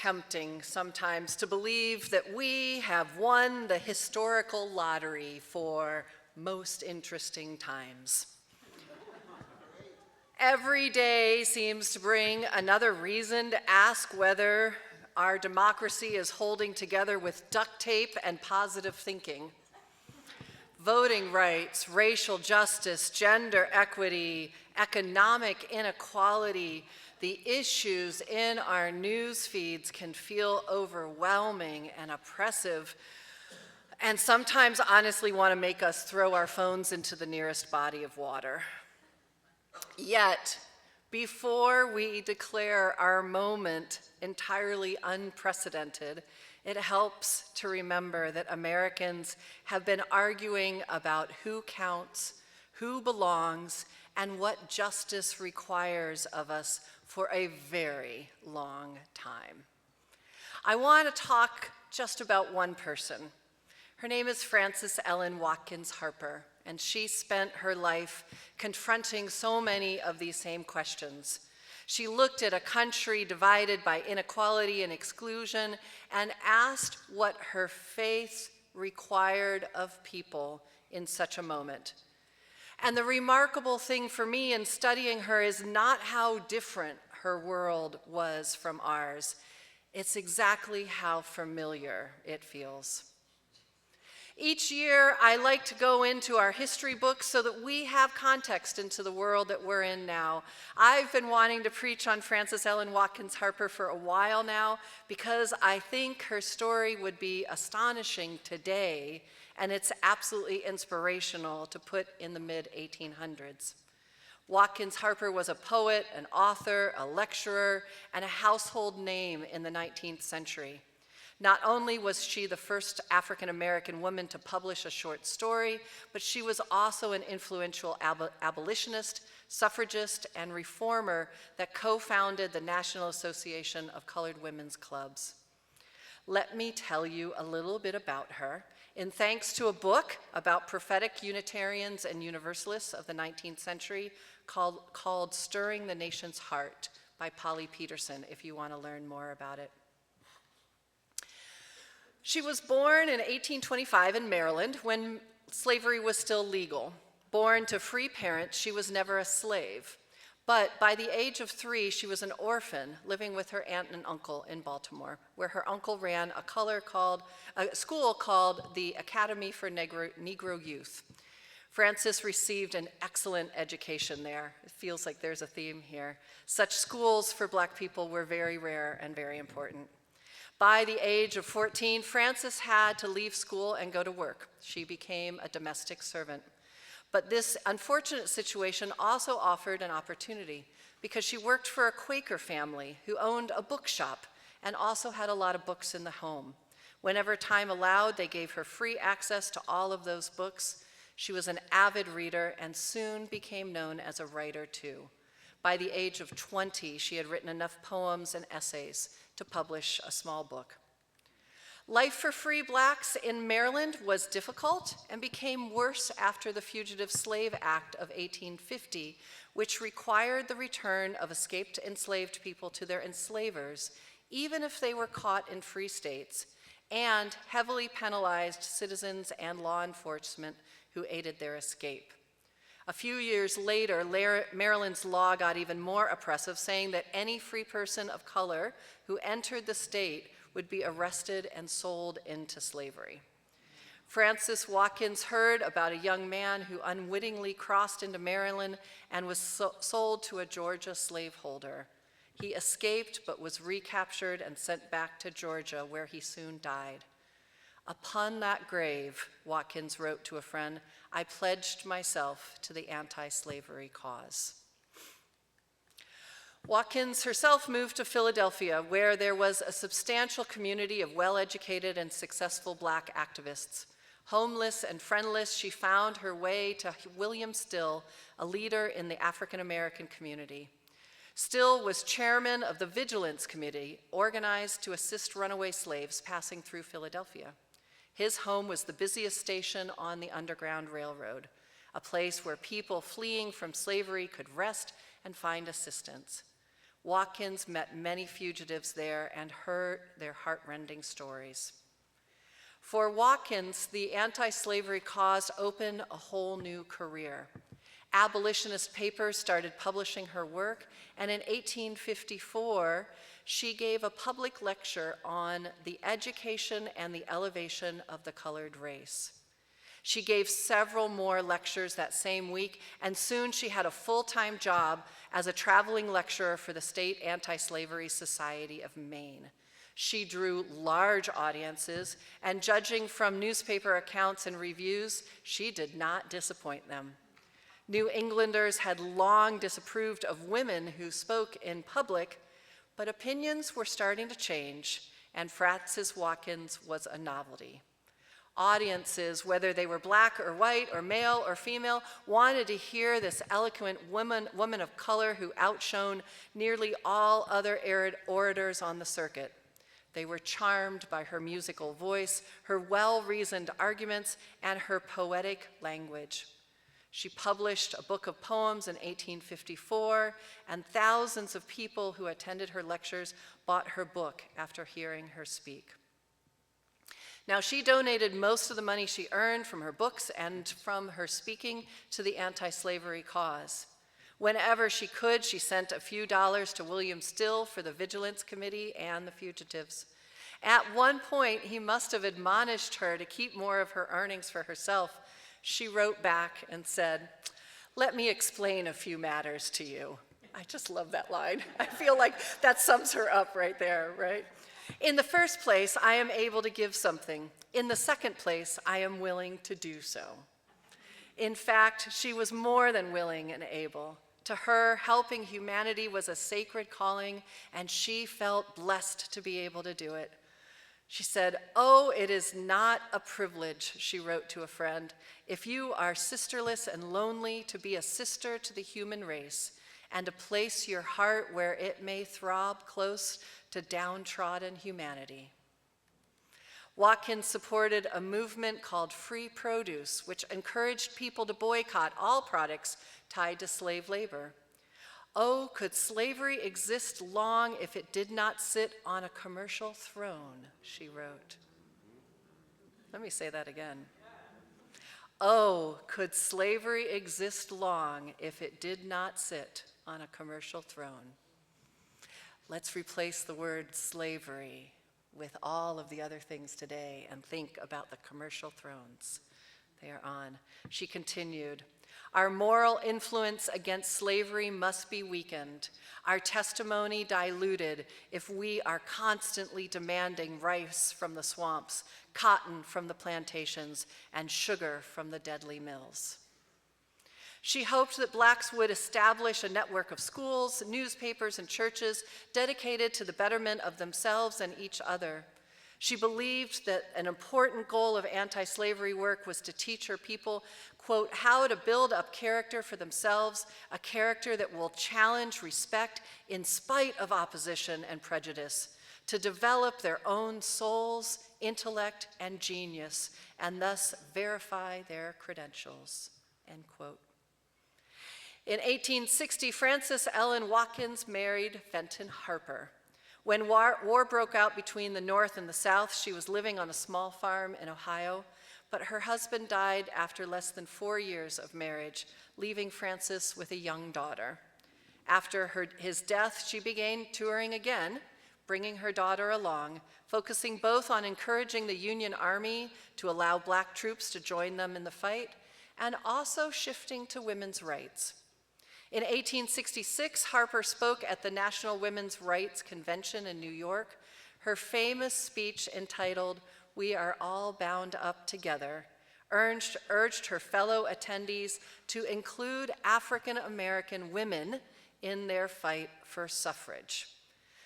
Tempting sometimes to believe that we have won the historical lottery for most interesting times. Every day seems to bring another reason to ask whether our democracy is holding together with duct tape and positive thinking. Voting rights, racial justice, gender equity, economic inequality, the issues in our news feeds can feel overwhelming and oppressive, and sometimes honestly want to make us throw our phones into the nearest body of water. Yet, before we declare our moment entirely unprecedented, it helps to remember that Americans have been arguing about who counts, who belongs, and what justice requires of us for a very long time. I want to talk just about one person. Her name is Frances Ellen Watkins Harper, and she spent her life confronting so many of these same questions. She looked at a country divided by inequality and exclusion and asked what her faith required of people in such a moment. And the remarkable thing for me in studying her is not how different her world was from ours. It's exactly how familiar it feels. Each year, I like to go into our history books so that we have context into the world that we're in now. I've been wanting to preach on Frances Ellen Watkins Harper for a while now because I think her story would be astonishing today, and it's absolutely inspirational to put in the mid-1800s. Watkins Harper was a poet, an author, a lecturer, and a household name in the 19th century. Not only was she the first African-American woman to publish a short story, but she was also an influential abolitionist, suffragist, and reformer that co-founded the National Association of Colored Women's Clubs. Let me tell you a little bit about her. In thanks to a book about prophetic Unitarians and Universalists of the 19th century called Stirring the Nation's Heart by Polly Peterson, if you want to learn more about it. She was born in 1825 in Maryland when slavery was still legal. Born to free parents, she was never a slave. But by the age of 3, she was an orphan living with her aunt and uncle in Baltimore, where her uncle ran a school called the Academy for Negro Youth. Frances received an excellent education there. It feels like there's a theme here. Such schools for Black people were very rare and very important. By the age of 14, Frances had to leave school and go to work. She became a domestic servant. But this unfortunate situation also offered an opportunity because she worked for a Quaker family who owned a bookshop and also had a lot of books in the home. Whenever time allowed, they gave her free access to all of those books. She was an avid reader and soon became known as a writer too. By the age of 20, she had written enough poems and essays to publish a small book. Life for free Blacks in Maryland was difficult and became worse after the Fugitive Slave Act of 1850, which required the return of escaped enslaved people to their enslavers, even if they were caught in free states, and heavily penalized citizens and law enforcement who aided their escape. A few years later, Maryland's law got even more oppressive, saying that any free person of color who entered the state would be arrested and sold into slavery. Frances Watkins heard about a young man who unwittingly crossed into Maryland and was sold to a Georgia slaveholder. He escaped but was recaptured and sent back to Georgia, where he soon died. Upon that grave, Watkins wrote to a friend, I pledged myself to the anti-slavery cause. Watkins herself moved to Philadelphia, where there was a substantial community of well-educated and successful Black activists. Homeless and friendless, she found her way to William Still, a leader in the African-American community. Still was chairman of the Vigilance Committee, organized to assist runaway slaves passing through Philadelphia. His home was the busiest station on the Underground Railroad, a place where people fleeing from slavery could rest and find assistance. Watkins met many fugitives there and heard their heartrending stories. For Watkins, the anti-slavery cause opened a whole new career. Abolitionist papers started publishing her work, and in 1854, she gave a public lecture on the education and the elevation of the colored race. She gave several more lectures that same week, and soon she had a full-time job as a traveling lecturer for the State Anti-Slavery Society of Maine. She drew large audiences, and judging from newspaper accounts and reviews, she did not disappoint them. New Englanders had long disapproved of women who spoke in public, but opinions were starting to change, and Frances Watkins was a novelty. Audiences, whether they were black or white or male or female, wanted to hear this eloquent woman of color who outshone nearly all other orators on the circuit. They were charmed by her musical voice, her well-reasoned arguments, and her poetic language. She published a book of poems in 1854, and thousands of people who attended her lectures bought her book after hearing her speak. Now, she donated most of the money she earned from her books and from her speaking to the anti-slavery cause. Whenever she could, she sent a few dollars to William Still for the Vigilance Committee and the fugitives. At one point, he must have admonished her to keep more of her earnings for herself. She wrote back and said, "Let me explain a few matters to you." I just love that line. I feel like that sums her up right there, right? "In the first place, I am able to give something. In the second place, I am willing to do so." In fact, she was more than willing and able. To her, helping humanity was a sacred calling, and she felt blessed to be able to do it. She said, "Oh, it is not a privilege," she wrote to a friend, "if you are sisterless and lonely, to be a sister to the human race, and to place your heart where it may throb close to downtrodden humanity." Watkins supported a movement called Free Produce, which encouraged people to boycott all products tied to slave labor. "Oh, could slavery exist long if it did not sit on a commercial throne," she wrote. Let me say that again. "Oh, could slavery exist long if it did not sit on a commercial throne." Let's replace the word slavery with all of the other things today and think about the commercial thrones they are on. She continued, "Our moral influence against slavery must be weakened, our testimony diluted if we are constantly demanding rice from the swamps, cotton from the plantations, and sugar from the deadly mills." She hoped that blacks would establish a network of schools, newspapers, and churches dedicated to the betterment of themselves and each other. She believed that an important goal of anti-slavery work was to teach her people, quote, "how to build up character for themselves, a character that will challenge respect in spite of opposition and prejudice, to develop their own souls, intellect, and genius, and thus verify their credentials," end quote. In 1860, Frances Ellen Watkins married Fenton Harper. When war broke out between the North and the South, she was living on a small farm in Ohio, but her husband died after less than 4 years of marriage, leaving Frances with a young daughter. After his death, she began touring again, bringing her daughter along, focusing both on encouraging the Union Army to allow black troops to join them in the fight, and also shifting to women's rights. In 1866, Harper spoke at the National Women's Rights Convention in New York. Her famous speech entitled, "We Are All Bound Up Together," urged her fellow attendees to include African American women in their fight for suffrage.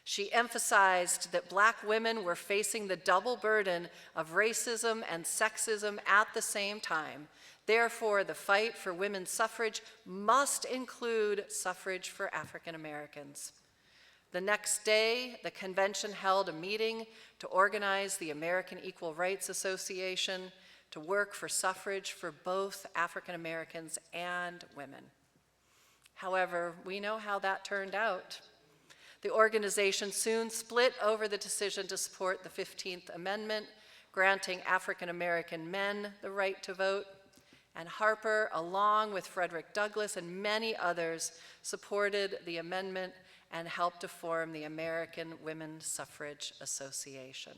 She emphasized that black women were facing the double burden of racism and sexism at the same time. Therefore, the fight for women's suffrage must include suffrage for African Americans. The next day, the convention held a meeting to organize the American Equal Rights Association to work for suffrage for both African Americans and women. However, we know how that turned out. The organization soon split over the decision to support the 15th Amendment, granting African American men the right to vote. And Harper, along with Frederick Douglass and many others, supported the amendment and helped to form the American Women's Suffrage Association.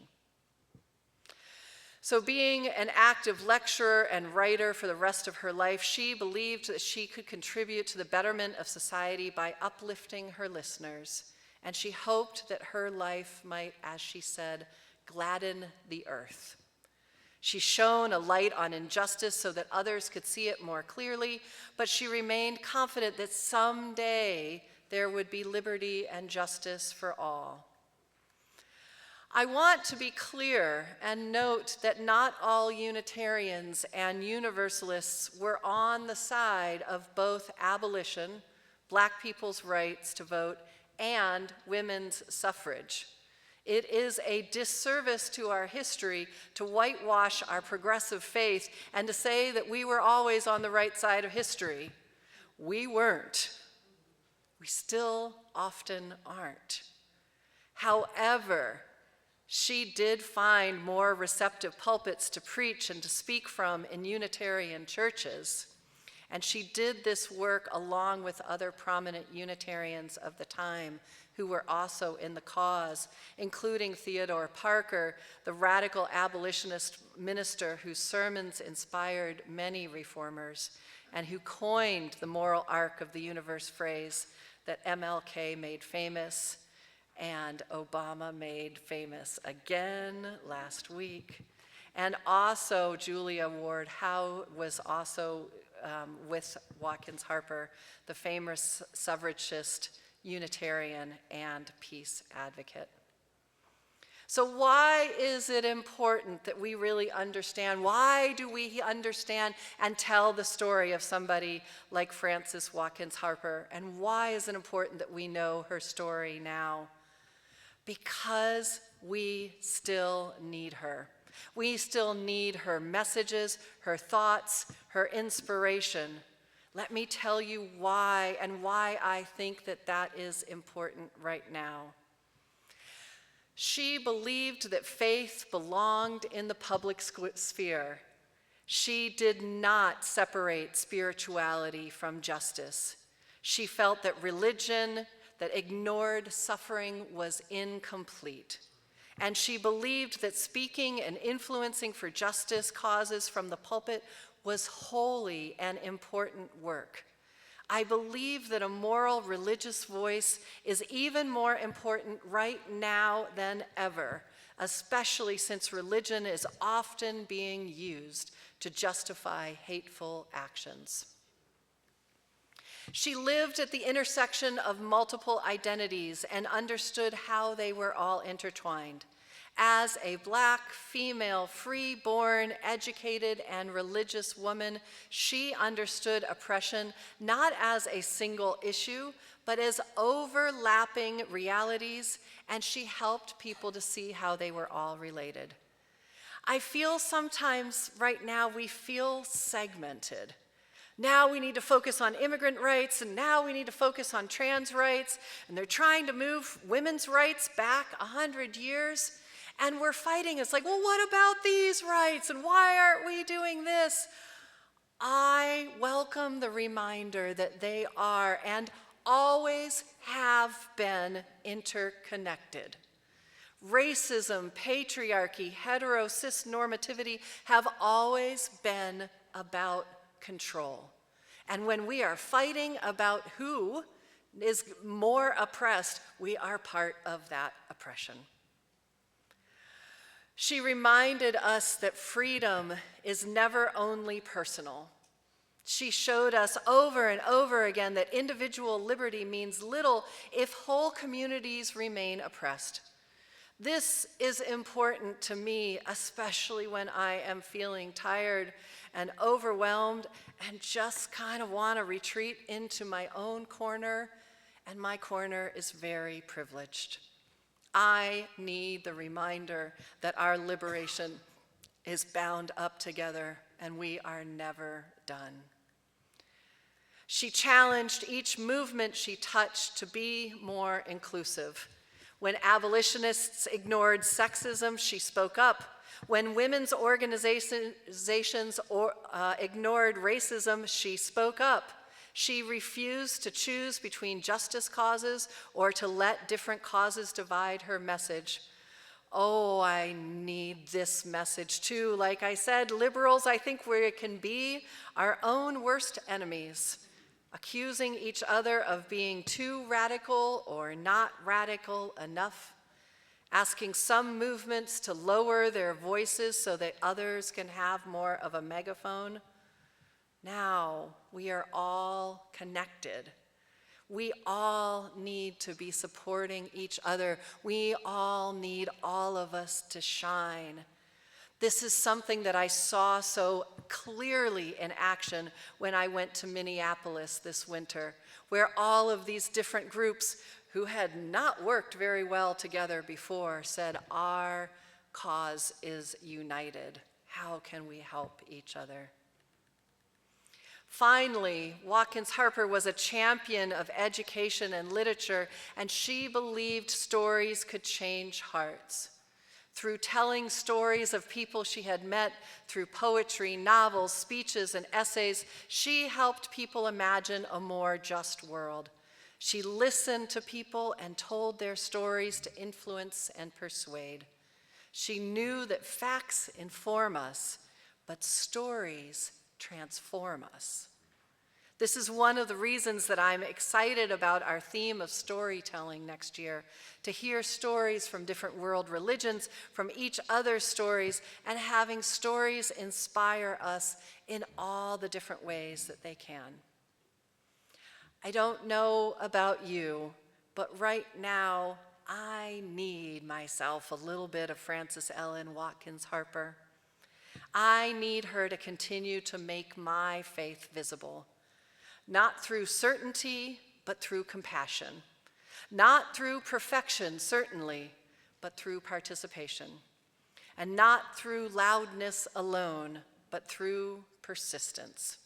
So being an active lecturer and writer for the rest of her life, she believed that she could contribute to the betterment of society by uplifting her listeners. And she hoped that her life might, as she said, gladden the earth. She shone a light on injustice so that others could see it more clearly, but she remained confident that someday there would be liberty and justice for all. I want to be clear and note that not all Unitarians and Universalists were on the side of both abolition, Black people's rights to vote, and women's suffrage. It is a disservice to our history to whitewash our progressive faith and to say that we were always on the right side of history. We weren't. We still often aren't. However, she did find more receptive pulpits to preach and to speak from in Unitarian churches. And she did this work along with other prominent Unitarians of the time who were also in the cause, including Theodore Parker, the radical abolitionist minister whose sermons inspired many reformers and who coined the moral arc of the universe phrase that MLK made famous and Obama made famous again last week. And also Julia Ward Howe was also with Watkins Harper, the famous suffragist, Unitarian, and peace advocate. So why is it important that we really understand? Why do we understand and tell the story of somebody like Frances Watkins Harper? And why is it important that we know her story now? Because we still need her. We still need her messages, her thoughts, her inspiration. Let me tell you why and why I think that that is important right now. She believed that faith belonged in the public sphere. She did not separate spirituality from justice. She felt that religion that ignored suffering was incomplete. And she believed that speaking and influencing for justice causes from the pulpit was holy and important work. I believe that a moral religious voice is even more important right now than ever, especially since religion is often being used to justify hateful actions. She lived at the intersection of multiple identities and understood how they were all intertwined. As a Black, female, free-born, educated, and religious woman, she understood oppression not as a single issue, but as overlapping realities, and she helped people to see how they were all related. I feel sometimes right now we feel segmented. Now we need to focus on immigrant rights, and now we need to focus on trans rights, and they're trying to move women's rights back 100 years. And we're fighting. It's like, well, what about these rights? And why aren't we doing this? I welcome the reminder that they are and always have been interconnected. Racism, patriarchy, cis normativity have always been about control. And when we are fighting about who is more oppressed, we are part of that oppression. She reminded us that freedom is never only personal. She showed us over and over again that individual liberty means little if whole communities remain oppressed. This is important to me, especially when I am feeling tired and overwhelmed and just kind of want to retreat into my own corner, and my corner is very privileged. I need the reminder that our liberation is bound up together and we are never done. She challenged each movement she touched to be more inclusive. When abolitionists ignored sexism, she spoke up. When women's organizations ignored racism, she spoke up. She refused to choose between justice causes or to let different causes divide her message. Oh, I need this message too. Like I said, liberals, I think we can be our own worst enemies, accusing each other of being too radical or not radical enough, asking some movements to lower their voices so that others can have more of a megaphone. Now we are all connected. We all need to be supporting each other. We all need all of us to shine. This is something that I saw so clearly in action when I went to Minneapolis this winter, where all of these different groups who had not worked very well together before said, our cause is united. How can we help each other? Finally, Watkins Harper was a champion of education and literature, and she believed stories could change hearts. Through telling stories of people she had met, through poetry, novels, speeches, and essays, she helped people imagine a more just world. She listened to people and told their stories to influence and persuade. She knew that facts inform us, but stories transform us. This is one of the reasons that I'm excited about our theme of storytelling next year, to hear stories from different world religions, from each other's stories, and having stories inspire us in all the different ways that they can. I don't know about you, but right now I need myself a little bit of Frances Ellen Watkins Harper. I need her to continue to make my faith visible, not through certainty, but through compassion, not through perfection, certainly, but through participation, and not through loudness alone, but through persistence.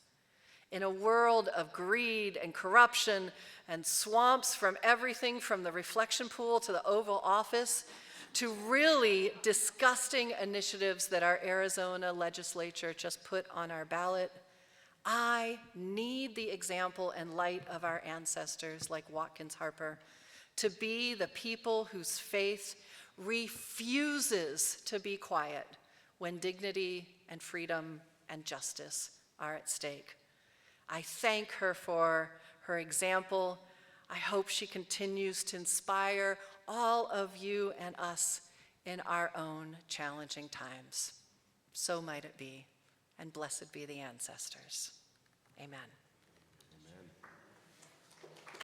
In a world of greed and corruption and swamps from everything from the reflection pool to the Oval Office, to really disgusting initiatives that our Arizona legislature just put on our ballot, I need the example and light of our ancestors like Watkins Harper to be the people whose faith refuses to be quiet when dignity and freedom and justice are at stake. I thank her for her example. I hope she continues to inspire all of you and us in our own challenging times. So might it be, and blessed be the ancestors. Amen.